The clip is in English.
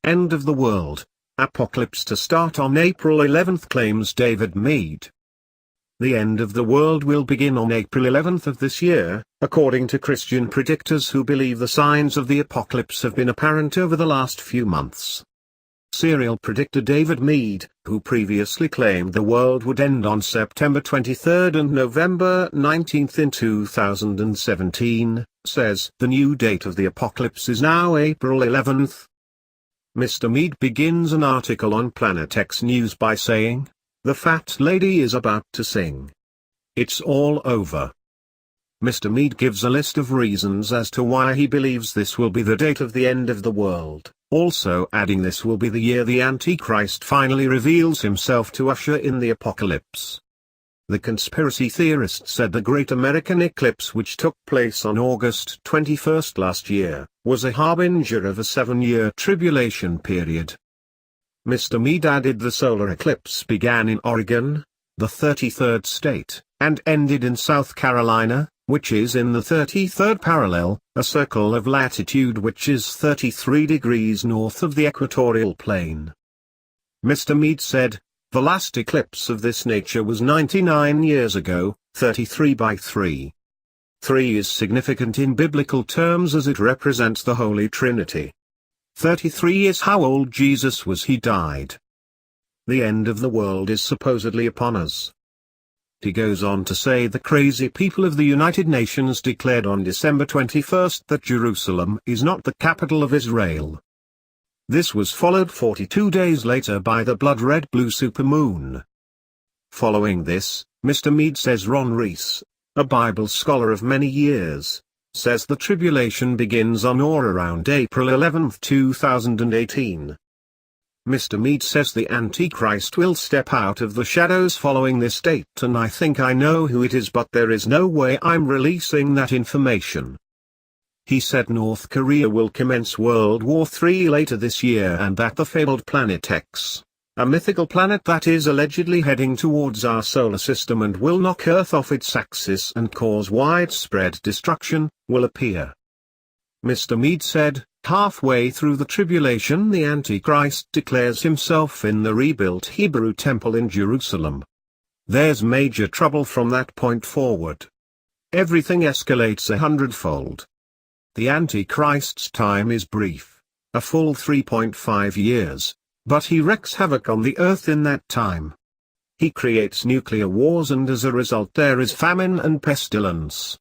End of the world. Apocalypse to start on April 11th, claims David Meade. The end of the world will begin on April 11th of this year, according to Christian predictors who believe the signs of the apocalypse have been apparent over the last few months. Serial predictor David Meade, who previously claimed the world would end on September 23 and November 19 in 2017, says the new date of the apocalypse is now April 11th. Mr. Meade begins an article on Planet X News by saying, "The fat lady is about to sing. It's all over." Mr. Meade gives a list of reasons as to why he believes this will be the date of the end of the world, also adding this will be the year the Antichrist finally reveals himself to usher in the apocalypse. The conspiracy theorist said the Great American Eclipse, which took place on August 21 last year, was a harbinger of a 7-year tribulation period. Mr. Meade added the solar eclipse began in Oregon, the 33rd state, and ended in South Carolina, which is in the 33rd parallel, a circle of latitude which is 33 degrees north of the equatorial plane. Mr. Meade said, "The last eclipse of this nature was 99 years ago, 33/3. 3 is significant in biblical terms as it represents the Holy Trinity. 33 is how old Jesus was he died. The end of the world is supposedly upon us." He goes on to say the crazy people of the United Nations declared on December 21 that Jerusalem is not the capital of Israel. This was followed 42 days later by the blood-red blue supermoon. Following this, Mr. Meade says Ron Reese, a Bible scholar of many years, says the tribulation begins on or around April 11, 2018. Mr. Meade says the Antichrist will step out of the shadows following this date, and I think I know who it is, but there is no way I'm releasing that information. He said North Korea will commence World War III later this year, and that the fabled Planet X, a mythical planet that is allegedly heading towards our solar system and will knock Earth off its axis and cause widespread destruction, will appear. Mr. Meade said, halfway through the tribulation the Antichrist declares himself in the rebuilt Hebrew temple in Jerusalem. There's major trouble from that point forward. Everything escalates 100-fold. The Antichrist's time is brief, a full 3.5 years, but he wreaks havoc on the earth in that time. He creates nuclear wars, and as a result there is famine and pestilence.